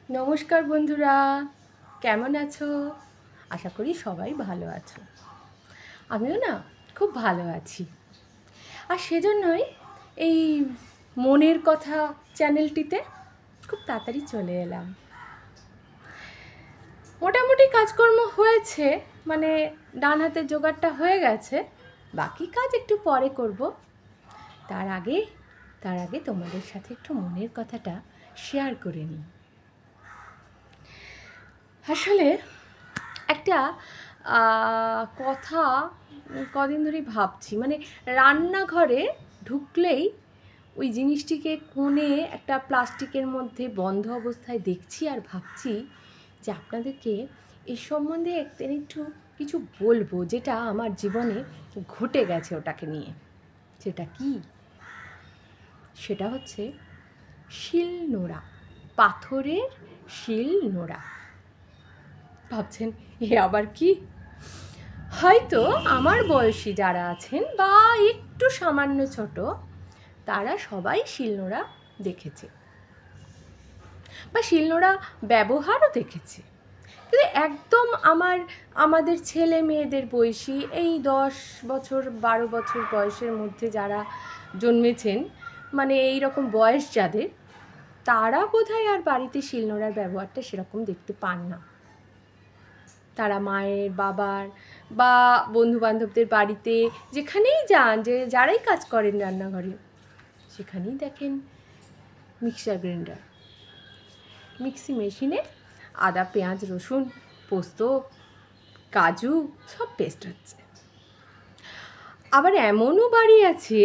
নমস্কার বন্ধুরা, কেমন আছো? আশা করি সবাই ভালো আছো। আমিও না খুব ভালো আছি। আর সেজন্যই এই মনের কথা চ্যানেলটিতে খুব তাড়াতাড়ি চলে এলাম। মোটামুটি কাজকর্ম হয়েছে, মানে ডান হাতের জোগাড়টা হয়ে গেছে, বাকি কাজ একটু পরে করব। তার আগে তোমাদের সাথে একটু মনের কথাটা শেয়ার করে নিই। আসলে একটা কথা কদিন ধরেই ভাবছি, মানে রান্নাঘরে ঢুকলেই ওই জিনিসটিকে কোণে একটা প্লাস্টিকের মধ্যে বন্ধ অবস্থায় দেখছি আর ভাবছি যে আপনাদেরকে এ সম্বন্ধে একটু কিছু বলবো, যেটা আমার জীবনে ঘটে গেছে ওটাকে নিয়ে। সেটা কি? সেটা হচ্ছে শিলনোড়া, পাথরের শিলনোড়া। ভাবছেন এ আবার কি? হয়তো আমার বয়সী যারা আছেন বা একটু সামান্য ছোট, তারা সবাই শিলনোড়া দেখেছে বা শিলনোড়া ব্যবহারও দেখেছে। কিন্তু একদম আমাদের ছেলে মেয়েদের বয়সী, এই 10 বছর 12 বছর বয়সের মধ্যে যারা জন্মেছেন, মানে এই রকম বয়স যাদের, তারা বোধহয় আর বাড়িতে শিলনোড়ার ব্যবহারটা সেরকম দেখতে পান না। তারা মায়ের, বাবার বা বন্ধুবান্ধবদের বাড়িতে যেখানেই যান, যে যারাই কাজ করেন রান্নাঘরে, সেখানেই দেখেন মিক্সার গ্রাইন্ডার, মিক্সি মেশিনে আদা, পেঁয়াজ, রসুন, পোস্ত, কাজু সব পেস্ট হচ্ছে। আবার এমনও বাড়ি আছে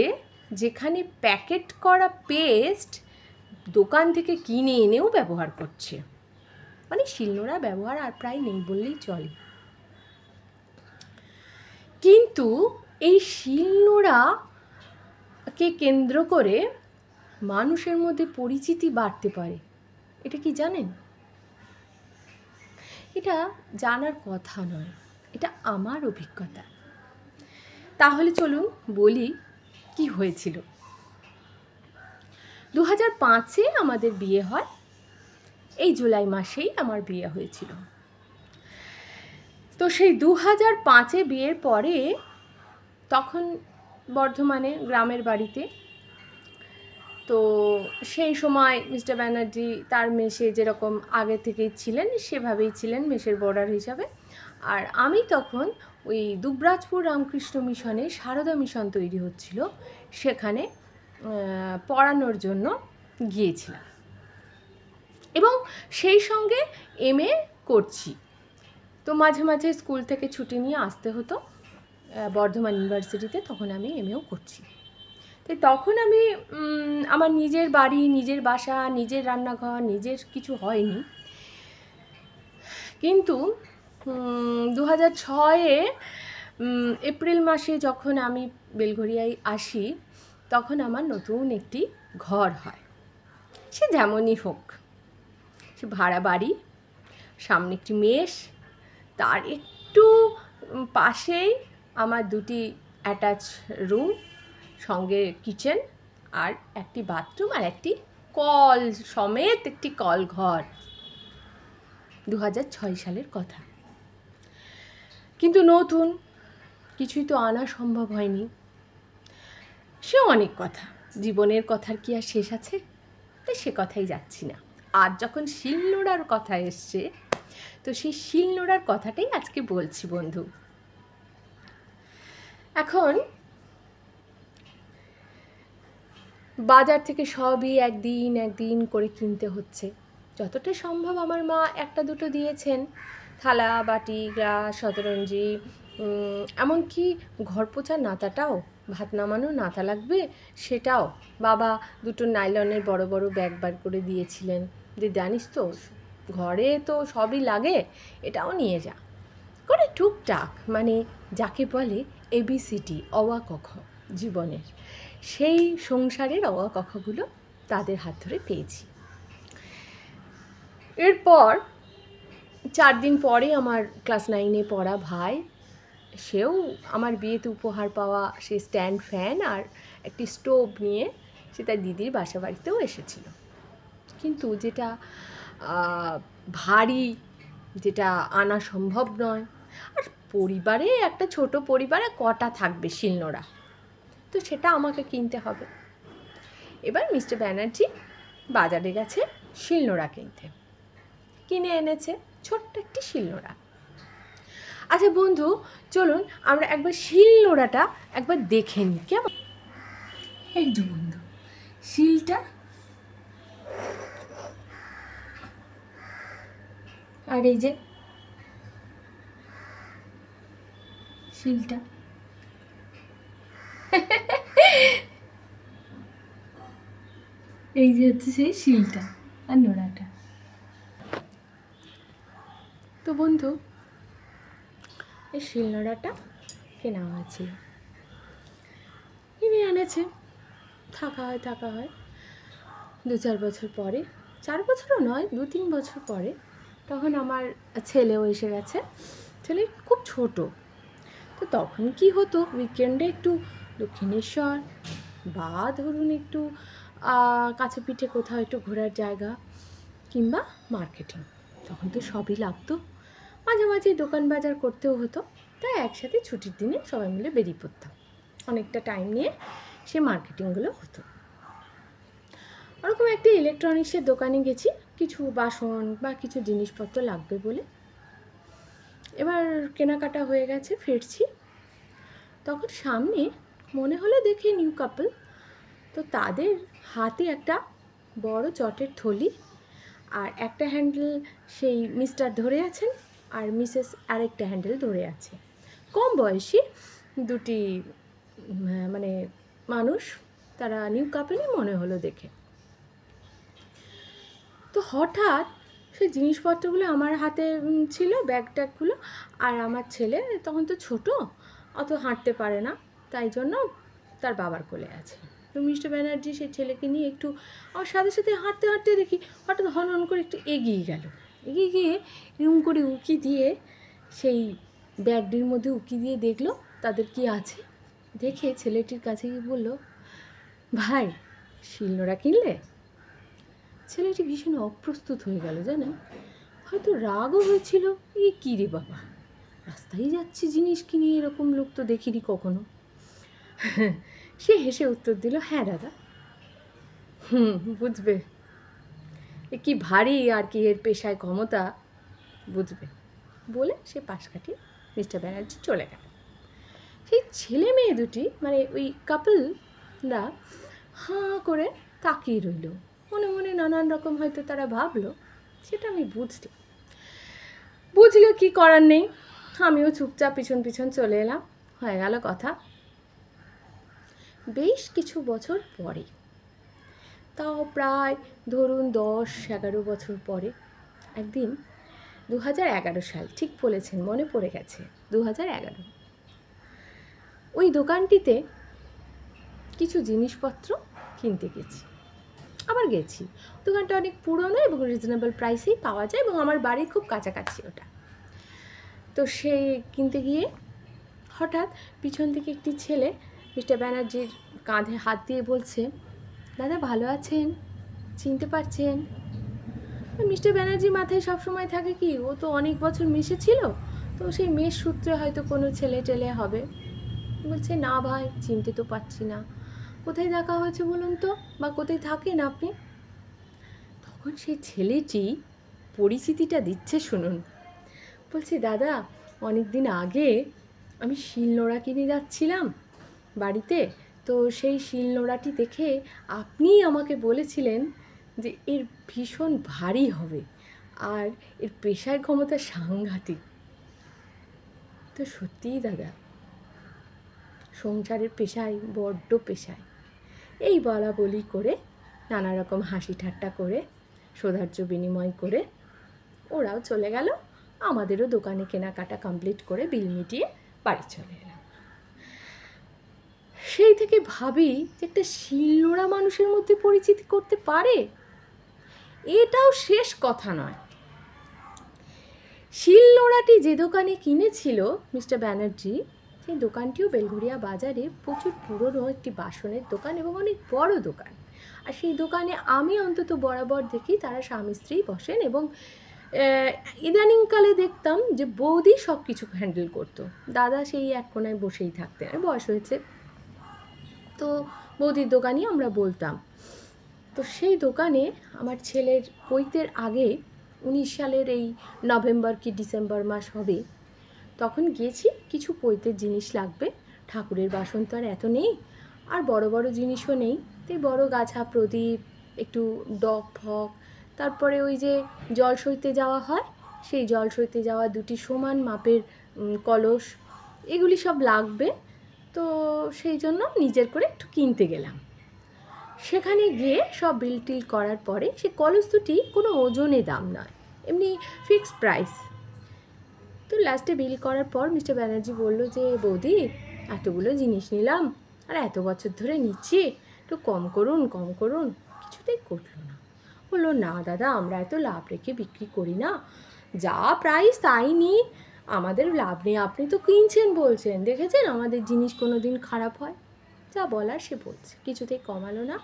যেখানে প্যাকেট করা পেস্ট দোকান থেকে কিনে এনেও ব্যবহার করছে। মানে শিলনোড়া ব্যবহার আর প্রায় নেই বললেই চলে। কিন্তু এই শিলনোড়াকে কেন্দ্র করে মানুষের মধ্যে পরিচিতি বাড়তে পারে, এটা কি জানেন? এটা জানার কথা নয়, এটা আমার অভিজ্ঞতা। তাহলে চলুন বলি কি হয়েছিল। 2005-এ আমাদের বিয়ে হয়। এই জুলাই মাসেই আমার বিয়ে হয়েছিল। তো সেই 2005-এ বিয়ের পরে তখন বর্ধমানে গ্রামের বাড়িতে, তো সেই সময় মিস্টার ব্যানার্জি তার মেসে যেরকম আগে থেকেই ছিলেন সেভাবেই ছিলেন মেসের বর্ডার হিসাবে। আর আমি তখন ওই দুবরাজপুর রামকৃষ্ণ মিশনে সারদা মিশন তৈরি হচ্ছিল, সেখানে পড়ানোর জন্য গিয়েছিলাম এবং সেই সঙ্গে MA করছি। তো মাঝে মাঝে স্কুল থেকে ছুটি নিয়ে আসতে হতো বর্ধমান ইউনিভার্সিটিতে, তখন আমি MAও করছি। তো তখন আমি আমার নিজের বাড়ি, নিজের বাসা, নিজের রান্নাঘর, নিজের কিছু হয়নি। কিন্তু 2006-এ এপ্রিল মাসে যখন আমি বেলঘরিয়ায় আসি, তখন আমার নতুন একটি ঘর হয়। সে যেমনই হোক, সে ভাড়া বাড়ি, সামনে একটি মেস, তার একটু পাশেই আমার দুটি অ্যাটাচ রুম, সঙ্গে কিচেন আর একটি বাথরুম আর একটি কল সমেত একটি কল ঘর। 2006 সালের কথা। কিন্তু নতুন, কিছুই তো আনা সম্ভব হয়নি। সে অনেক কথা, জীবনের কথার কি আর শেষ আছে? তাই সে কথাই যাচ্ছি না। আর যখন শিলনোড়ার কথা এসছে, তো সেই শিলনোড়ার কথাটাই আজকে বলছি বন্ধু। এখন বাজার থেকে সবই একদিন একদিন করে কিনতে হচ্ছে। যতটা সম্ভব আমার মা একটা দুটো দিয়েছেন, থালা, বাটি, গ্লাস, শতরঞ্জি, এমনকি ঘর পোছার নাতাটাও, ভাত নামানো নাতা লাগবে সেটাও বাবা দুটো নাইলনের বড় বড় ব্যাগ বার করে দিয়েছিলেন, যে জানিস তো ঘরে তো সবই লাগে, এটাও নিয়ে যা করে টুকটাক, মানে যাকে বলে ABCD, অ আ ক খ জীবনের, সেই সংসারের অ আ ক খগুলো তাদের হাত ধরে পেয়েছি। এরপর 4 দিন পরে আমার ক্লাস 9-এ পড়া ভাই, সেও আমার বিয়েতে উপহার পাওয়া সে স্ট্যান্ড ফ্যান আর একটি স্টোভ নিয়ে সে তার দিদির বাসা বাড়িতেও এসেছিল। কিন্তু যেটা ভারী, যেটা আনা সম্ভব নয়। আর পরিবারে, একটা ছোট পরিবারে কটা থাকবে শিলনোড়া, তো সেটা আমাকে কিনতে হবে। এবার মিস্টার ব্যানার্জি বাজারে গেছে শিলনোড়া কিনতে, কিনে এনেছে ছোট্ট একটি শিলনোড়া। আচ্ছা বন্ধু, চলুন আমরা একবার শিলনোড়াটা একবার দেখে নিই, কেমন? এই যে বন্ধু, শিলটা, আর এই যে শিলটা, এই যে হচ্ছে সেই শিলটা আর নোড়াটা। তো বন্ধু, এই শিলনোড়াটা কেনা হয়েছিল, কিনে এনেছে, থাকা হয় 2-4 বছর পরে, 4 বছরও নয়, 2-3 বছর পরে, তখন আমার ছেলেও এসে গেছে। ছেলে খুব ছোট, তো তখন কি হতো, উইকেন্ডে একটু দক্ষিণেশ্বর বা ধরুন একটু কাছে পিঠে কোথাও একটু ঘোরার জায়গা, কিংবা মার্কেটিং, তখন তো সবই লাগতো। মাঝে মাঝে দোকান বাজার করতেও হতো, তাই একসাথে ছুটির দিনে সবাই মিলে বেরিয়ে পড়তাম। অনেকটা টাইম নিয়ে সে মার্কেটিংগুলো হতো। ওরকম একটি ইলেকট্রনিক্সের দোকানে গেছি, কিছু বাসন বা কিছু জিনিসপত্র লাগবে বলে। এবার কেনাকাটা হয়ে গেছে, ফিরছি, তখন সামনে মনে হলো দেখে নিউ কাপল, তো তাদের হাতে একটা বড় চটের থলি, আর একটা হ্যান্ডেল সেই মিস্টার ধরে আছেন, আর মিসেস আরেকটা হ্যান্ডেল ধরে আছে। কম বয়সী দুটি মানে মানুষ, তারা নিউ কাপলই মনে হলো দেখে। তো হঠাৎ সেই জিনিসপত্রগুলো আমার হাতে ছিল, ব্যাগ ট্যাগগুলো, আর আমার ছেলে তখন তো ছোট, অত হাঁটতে পারে না, তাই জন্য তার বাবার কোলে আছে। তো মিস্টার ব্যানার্জি সেই ছেলেকে নিয়ে একটু আমার সাথে সাথে হাঁটতে হাঁটতে দেখি হঠাৎ হন করে একটু এগিয়ে গেল, এগিয়ে গিয়ে এরকম করে উকি দিয়ে সেই ব্যাগটির মধ্যে উকি দিয়ে দেখলো তাদের কি আছে। দেখে ছেলেটির কাছে গিয়ে বললো, ভাই শিলনোড়া কিনলে? ছেলেটি ভীষণ অপ্রস্তুত হয়ে গেল, জানেন, হয়তো রাগও হয়েছিল, এই কী রে বাবা, রাস্তায় যাচ্ছি জিনিস কিনে, এরকম লোক তো দেখিনি কখনো। সে হেসে উত্তর দিল, হ্যাঁ দাদা, বুঝবে, এ কি ভারী আর কি এর পেশায় ক্ষমতা, বুঝবে, বলে সে পাশ কাটিয়ে মিস্টার ব্যানার্জি চলে গেল। সেই ছেলে মেয়ে দুটি, মানে ওই কাপলরা হাঁ করে তাকিয়ে রইল, মনে মনে নানান রকম হয়তো তারা ভাবলো, সেটা আমি বুঝলো, কি করার নেই। আমিও চুপচাপ পিছন পিছন চলে এলাম, হয়ে গেল কথা। বেশ কিছু বছর পরে, তাও প্রায় ধরুন 10-11 বছর পরে, একদিন 2011 সাল, ঠিক বলেছেন, মনে পড়ে গেছে, 2011, ওই দোকানটিতে কিছু জিনিসপত্র কিনতে গেছি। আবার গেছি, দোকানটা অনেক পুরনো এবং রিজনেবল প্রাইসেই পাওয়া যায়, এবং আমার বাড়ির খুব কাছাকাছি ওটা। তো সেই কিনতে গিয়ে হঠাৎ পিছন থেকে একটি ছেলে মিস্টার ব্যানার্জির কাঁধে হাত দিয়ে বলছে, দাদা ভালো আছেন, চিনতে পারছেন? মিস্টার ব্যানার্জির মাথায় সবসময় থাকে কি, ও তো অনেক বছর মিশেছিল, তো সেই মেষ সূত্রে হয়তো কোনো ছেলে টেলে হবে। বলছে, না ভাই, চিনতে তো পারছি না, কোথায় দেখা হয়েছে বলুন তো, বা কোথায় থাকেন আপনি? তখন সেই ছেলেটি পরিচিতিটা দিচ্ছে, শুনুন। বলছে, দাদা, অনেক দিন আগে আমি শিলনোড়া কিনে যাচ্ছিলাম বাড়িতে, তো সেই শিলনোড়াটি দেখে আপনিই আমাকে বলেছিলেন যে এর ভীষণ ভারী হবে আর এর পেশায় ক্ষমতা সাংঘাতিক। তো সত্যিই দাদা, সংসারের পেশায়, বড্ড পেশায়, এই বলা বলি করে, নানা রকম হাসি ঠাট্টা করে, সৌধার্য বিনিময় করে ওরাও চলে গেল, আমাদেরও দোকানে কেনাকাটা কমপ্লিট করে বিল মিটিয়ে বাড়ি চলে এলাম। সেই থেকে ভাবি যে একটা শিলনোড়া মানুষের মধ্যে পরিচিতি করতে পারে, এটাও শেষ কথা নয়। শিলনোড়াটি যে দোকানে কিনেছিল মিস্টার ব্যানার্জি, সেই দোকানটিও বেলঘরিয়া বাজারে প্রচুর পুরনো একটি বাসনের দোকান এবং অনেক বড় দোকান। আর সেই দোকানে আমি অন্তত বরাবর দেখি তারা স্বামী স্ত্রী বসেন, এবং ইদানিংকালে দেখতাম যে বৌদি সব কিছু হ্যান্ডেল করতো, দাদা সেই এক কোনায় বসেই থাকতেন, বয়স হয়েছে তো বৌদির দোকানই আমরা বলতাম। তো সেই দোকানে আমার ছেলের পৈতের আগে 19 সালের এই নভেম্বর কি ডিসেম্বর মাস হবে, তখন গিয়েছি, কিছু পৈতের জিনিস লাগবে, ঠাকুরের বাসন তো আর এত নেই, আর বড় বড় জিনিসও নেই, তাই বড় গাছা প্রদীপ, একটু ডগ ফক, তারপরে ওই যে জল সইতে যাওয়া হয় সেই জল সইতে যাওয়া 2টি সমান মাপের কলস, এগুলি সব লাগবে। তো সেই জন্য নিজের করে একটু কিনতে গেলাম। সেখানে গিয়ে সব বিল টিল করার পরে সে কলস দুটি কোনো ওজনে দাম নয়, এমনি ফিক্সড প্রাইস। তো লাস্টে বিল করার পর মিস্টার ব্যানার্জি বলল যে বৌদি এতগুলো জিনিস নিলাম আর এত বছর ধরে নিচ্ছি, একটু কম করুন কম করুন। কিছুতেই করলো না, বললো না দাদা আমরা এত লাভ রেখে বিক্রি করি না, যা প্রাইস তাই নিই, আমাদের লাভ নেই, আপনি তো কিনছেন বলছেন, দেখেছেন আমাদের জিনিস কোনো দিন খারাপ হয়, যা বলার সে বলছে, কিছুতেই কমালো না।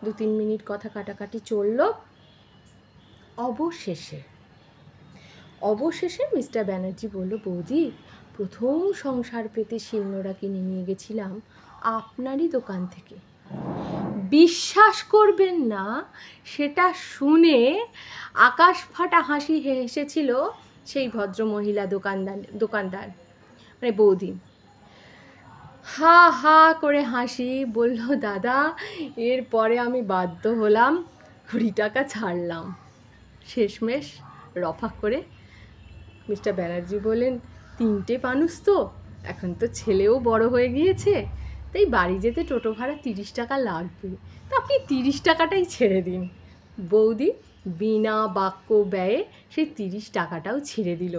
2-3 মিনিট কথা কাটাকাটি চললো। অবশেষে মিস্টার ব্যানার্জি বলল বৌদি প্রথম সংসার পেতে শিলনোড়া কিনে নিয়ে গেছিলাম আপনারই দোকান থেকে। বিশ্বাস করবেন না, সেটা শুনে আকাশ ফাটা হাসি হেসেছিল সেই ভদ্রমহিলা দোকানদার মানে বৌদি, হা হা করে হাসি, বলল দাদা এরপরে আমি বাধ্য হলাম 20 টাকা ছাড়লাম। শেষমেশ রফা করে মিস্টার ব্যানার্জি বললেন 3টে মানুষ তো, এখন তো ছেলেও বড় হয়ে গিয়েছে, তাই বাড়ি যেতে টোটো ভাড়া 30 টাকা লাগবে, তা আপনি 30 টাকাটাই ছেড়ে দিন। বৌদি বিনা বাক্য ব্যয়ে সেই 30 টাকাটাও ছেড়ে দিল।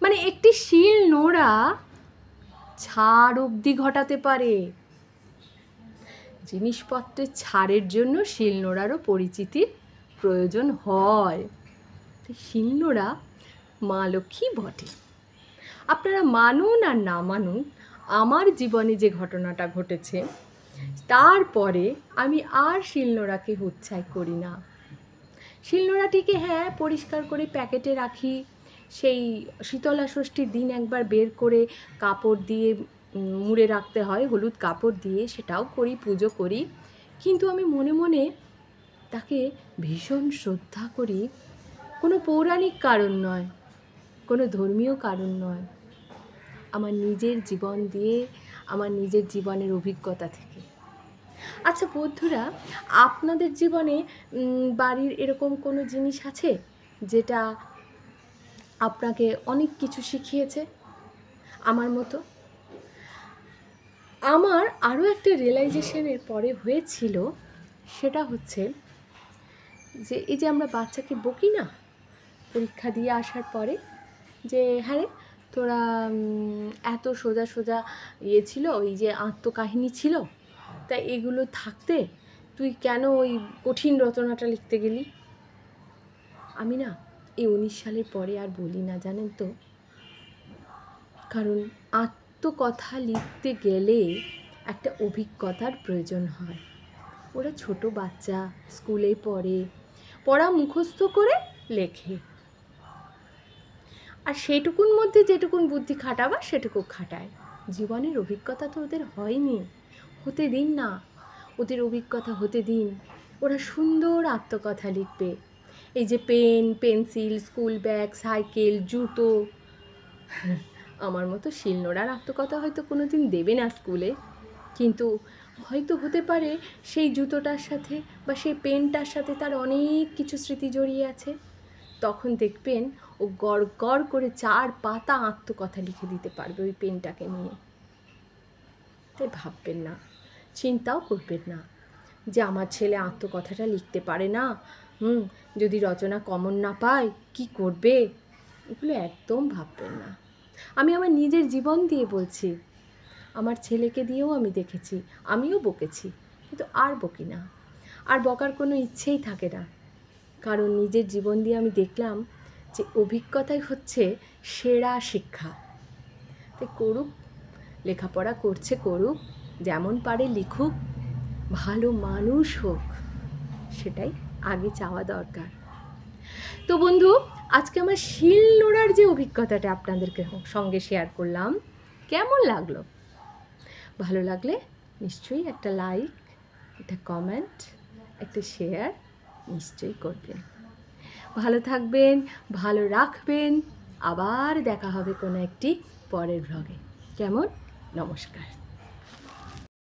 মানে একটি শিল নোড়া ছাড় অবধি ঘটাতে পারে। জিনিসপত্রের ছাড়ের জন্য শিলনোড়ারও পরিচিতির প্রয়োজন হয়। শিলনোড়া মা লক্ষ্মী বটে। আপনারা মানুন আর না মানুন, আমার জীবনে যে ঘটনাটা ঘটেছে তারপরে আমি আর শিলনোড়াকে হুচ্ছাই করি না। শিলনোড়াটিকে হ্যাঁ পরিষ্কার করে প্যাকেটে রাখি, সেই শীতলা ষষ্ঠীর দিন একবার বের করে কাপড় দিয়ে মুড়ে রাখতে হয়, হলুদ কাপড় দিয়ে, সেটাও করি, পুজো করি, কিন্তু আমি মনে মনে তাকে ভীষণ শ্রদ্ধা করি। কোনো পৌরাণিক কারণ নয়, কোনো ধর্মীয় কারণ নয়, আমার নিজের জীবন দিয়ে, আমার নিজের জীবনের অভিজ্ঞতা থেকে। আচ্ছা বন্ধুরা, আপনাদের জীবনে বাড়ির এরকম কোনো জিনিস আছে যেটা আপনাকে অনেক কিছু শিখিয়েছে আমার মতো? আমার আরও একটা রিয়েলাইজেশনের পরে হয়েছিল, সেটা হচ্ছে যে এই যে আমরা বাচ্চাকে বকি না পরীক্ষা দিয়ে আসার পরে, যে হ্যাঁ রে তোরা এত সোজা সোজা ছিল, ওই যে আত্মকাহিনী ছিল, তা এগুলো থাকতে তুই কেন ওই কঠিন রচনাটা লিখতে গেলি? আমি না এই 19 সালের পরে আর বলি না, জানেন তো, কারণ আত্মকথা লিখতে গেলে একটা অভিজ্ঞতার প্রয়োজন হয়। ওরা ছোট বাচ্চা, স্কুলে পড়া মুখস্থ করে লেখে, আর সেটুকুর মধ্যে যেটুকুন বুদ্ধি খাটাবার সেটুকু খাটায়। জীবনের অভিজ্ঞতা তো ওদের হয়নি, হতে দিন না, ওদের অভিজ্ঞতা হতে দিন, ওরা সুন্দর আত্মকথা লিখবে। এই যে pen, pencil, school bag, cycle, জুতো, আমার মতো শিলনোড়ার আত্মকথা হয়তো কোনো দিন দেবে না স্কুলে, কিন্তু হয়তো হতে পারে সেই জুতোটার সাথে বা সেই পেনটার সাথে তার অনেক কিছু স্মৃতি জড়িয়ে আছে। তখন দেখবেন ও গড় গড় করে 4 পাতা আত্মকথা লিখে দিতে পারবে ওই পেনটাকে নিয়ে। তাই ভাববেন না, চিন্তাও করবেন না যে আমার ছেলে আত্মকথাটা লিখতে পারে না, যদি রচনা কমন না পায় কি করবে, এগুলো একদম ভাববেন না। আমি আমার নিজের জীবন দিয়ে বলছি, আমার ছেলেকে দিয়েও আমি দেখেছি, আমিও বকেছি, কিন্তু আর বকি না, আর বকার কোনো ইচ্ছেই থাকে না, কারণ নিজের জীবন দিয়ে আমি দেখলাম যে অভিজ্ঞতাই হচ্ছে সেরা শিক্ষা। তাই করুক, লেখাপড়া করছে করুক, যেমন পারে লিখুক, ভালো মানুষ হোক। সেটাই আগে চাওয়া দরকার। তো বন্ধু, আজকে আমার শিল নোড়ার যে অভিজ্ঞতাটা আপনাদেরকে সঙ্গে শেয়ার করলাম, কেমন লাগলো? ভালো লাগলে নিশ্চয়ই একটা লাইক, একটা কমেন্ট, একটা শেয়ার নিশ্চয়ই করবেন। ভালো থাকবেন, ভালো রাখবেন। আবার দেখা হবে কোনো একটি পরের ভ্লগে। কেমন? নমস্কার।